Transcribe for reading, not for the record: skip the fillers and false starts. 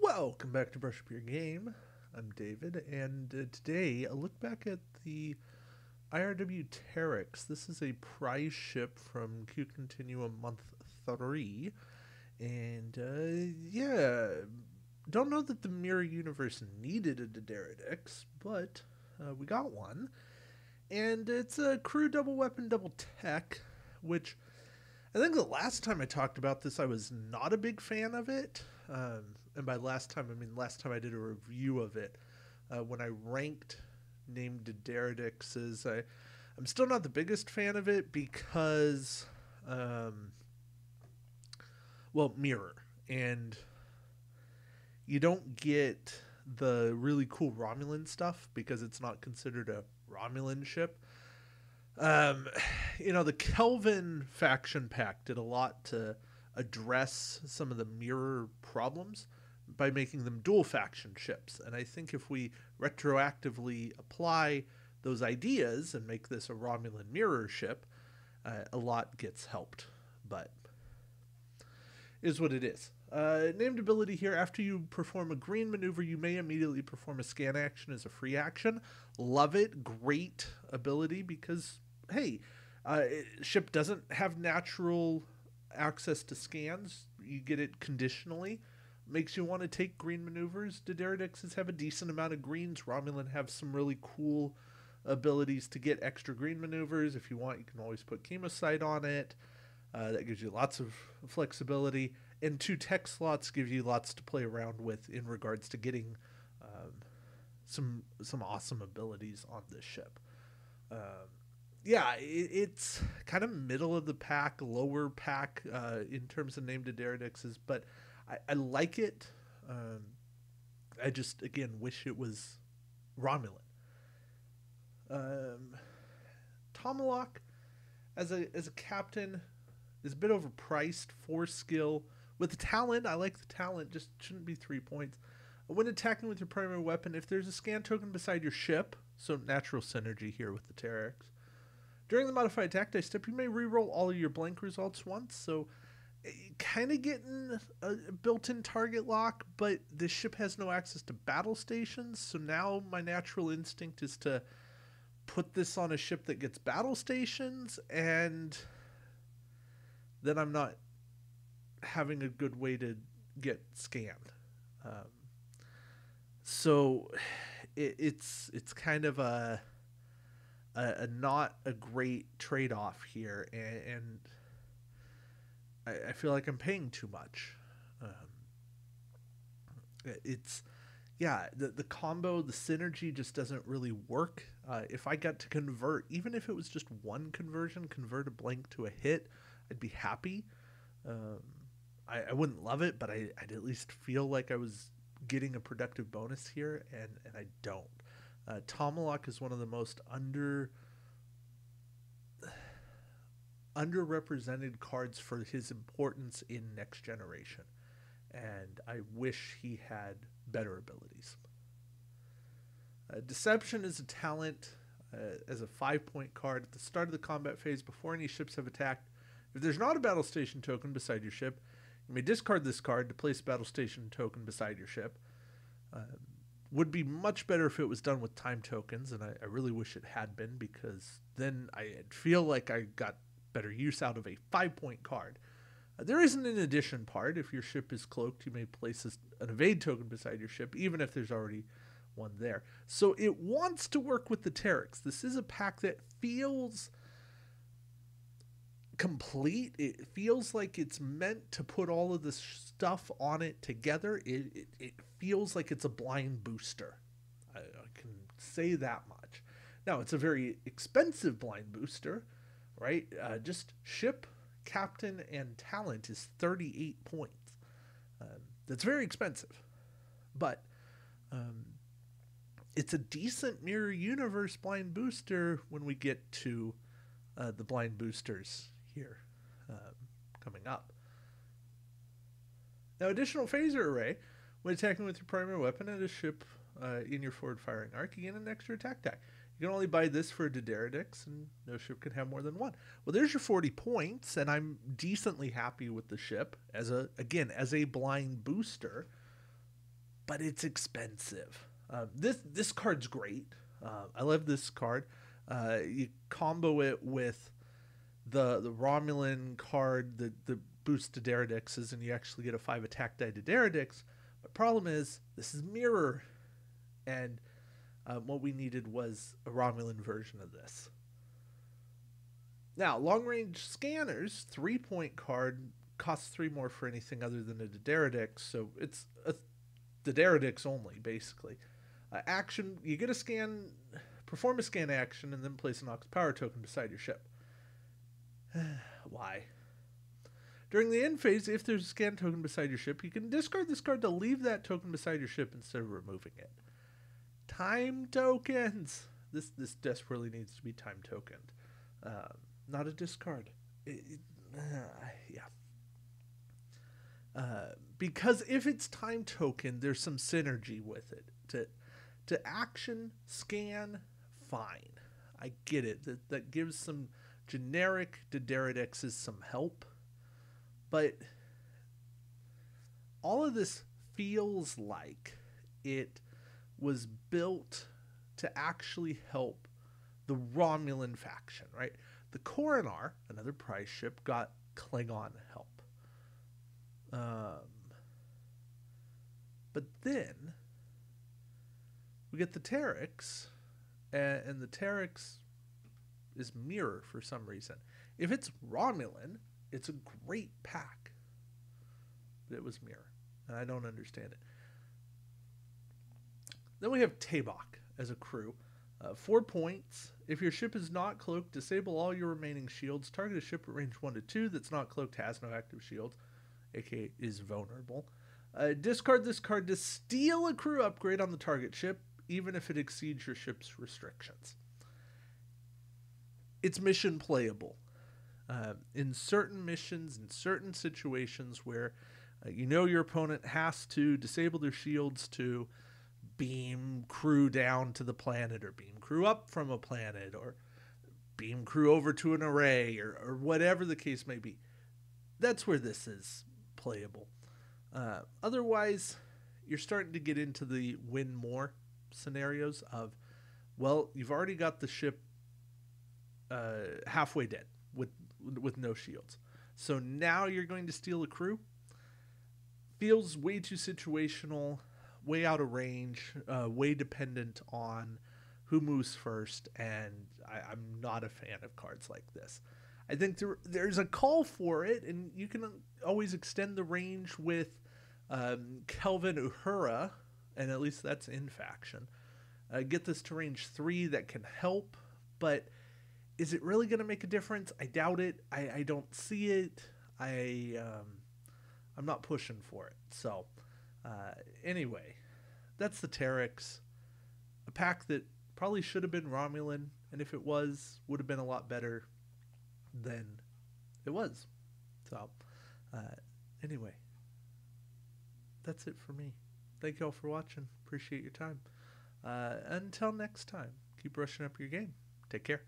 Welcome back to Brush Up Your Game. I'm David, and today a look back at the I.R.W. Terix. This is a prize ship from Continuum Month 3, and yeah, don't know that the Mirror Universe needed a Daenerys, but we got one, and it's a crew double weapon, double tech, which I think the last time I talked about this, I was not a big fan of it. And by last time, I mean last time I did a review of it. When I ranked named Daenerys, I'm still not the biggest fan of it because, mirror. And you don't get the really cool Romulan stuff because it's not considered a Romulan ship. The Kelvin faction pack did a lot to address some of the mirror problems by making them dual faction ships. And I think if we retroactively apply those ideas and make this a Romulan mirror ship, a lot gets helped. But is what it is. Named ability here, after you perform a green maneuver, you may immediately perform a scan action as a free action. Love it. Great ability because, hey, ship doesn't have natural access to scans. You get it conditionally. Makes you want to take green maneuvers. Daenerys have a decent amount of greens. Romulan have some really cool abilities to get extra green maneuvers. If you want, you can always put Chemosite on it. That gives you lots of flexibility. And 2 tech slots give you lots to play around with in regards to getting some awesome abilities on this ship. It's kind of middle of the pack, lower pack in terms of named Daenerys, but I like it. I just, again, wish it was Romulan. Tomalak, as a captain, is a bit overpriced for skill. With the talent, I like the talent, just shouldn't be 3 points. When attacking with your primary weapon, if there's a scan token beside your ship, so natural synergy here with the Terix, during the modified attack dice step, you may reroll all of your blank results once, so kind of getting a built-in target lock, but this ship has no access to battle stations, so now my natural instinct is to put this on a ship that gets battle stations, and then I'm not having a good way to get scanned. So it's kind of a not a great trade-off here, and I feel like I'm paying too much. The combo, the synergy just doesn't really work. If I got to convert, even if it was just one conversion, convert a blank to a hit, I'd be happy. I wouldn't love it, but I'd at least feel like I was getting a productive bonus here, and I don't. Tomalak is one of the most underrepresented cards for his importance in Next Generation, and I wish he had better abilities. Deception is a talent as a 5-point card. At the start of the combat phase, before any ships have attacked, if there's not a battle station token beside your ship, you may discard this card to place a battle station token beside your ship. Would be much better if it was done with time tokens, and I really wish it had been, because then I'd feel like I got better use out of a 5-point card. There isn't an addition part. If your ship is cloaked, you may place an evade token beside your ship, even if there's already one there. So it wants to work with the Terix. This is a pack that feels complete. It feels like it's meant to put all of this stuff on it together. It feels like it's a blind booster. I can say that much. Now, it's a very expensive blind booster, right? Just ship, captain, and talent is 38 points. That's very expensive. But it's a decent Mirror Universe blind booster when we get to the blind boosters here coming up. Now, additional phaser array. When attacking with your primary weapon at a ship in your forward firing arc, you gain an extra attack die. You can only buy this for a Daenerys, and no ship can have more than one. Well, there's your 40 points, and I'm decently happy with the ship as a blind booster. but it's expensive. This card's great. I love this card. You combo it with the Romulan card, the boost to Daredixes, and you actually get a 5 attack die to Daredix. But problem is, this is mirror, and what we needed was a Romulan version of this. Now, long range scanners, 3-point card costs 3 more for anything other than a Daredix, so it's a Daredix only, basically. Action, you get a scan, perform a scan action, and then place an Ox Power token beside your ship. Why? During the end phase, if there's a scan token beside your ship, you can discard this card to leave that token beside your ship instead of removing it. Time tokens! This desperately needs to be time tokened. Not a discard. Because if it's time token, there's some synergy with it. To action, scan, fine. I get it. That gives some generic Daredixes some help. But all of this feels like it was built to actually help the Romulan faction, right? The Coronar, another prize ship, got Klingon help. But then we get the Terix, and the Terix is mirror for some reason. If it's Romulan, it's a great pack. But it was mirror, and I don't understand it. Then we have Tabok as a crew. 4 points. If your ship is not cloaked, disable all your remaining shields. Target a ship at range 1 to 2 that's not cloaked, has no active shields, aka is vulnerable. Discard this card to steal a crew upgrade on the target ship, even if it exceeds your ship's restrictions. It's mission playable. In certain missions, in certain situations where you know your opponent has to disable their shields to beam crew down to the planet, or beam crew up from a planet, or beam crew over to an array, or whatever the case may be. That's where this is playable. Otherwise, you're starting to get into the win more scenarios of, well, you've already got the ship halfway dead with no shields. So now you're going to steal a crew. Feels way too situational, way out of range, way dependent on who moves first, and I'm not a fan of cards like this. I think there's a call for it, and you can always extend the range with Kelvin Uhura, and at least that's in faction. Get this to range 3, that can help, but is it really going to make a difference? I doubt it. I don't see it. I'm not pushing for it. So anyway, that's the Terix, a pack that probably should have been Romulan, and if it was, would have been a lot better than it was. So anyway, that's it for me. Thank you all for watching. Appreciate your time. Until next time, keep brushing up your game. Take care.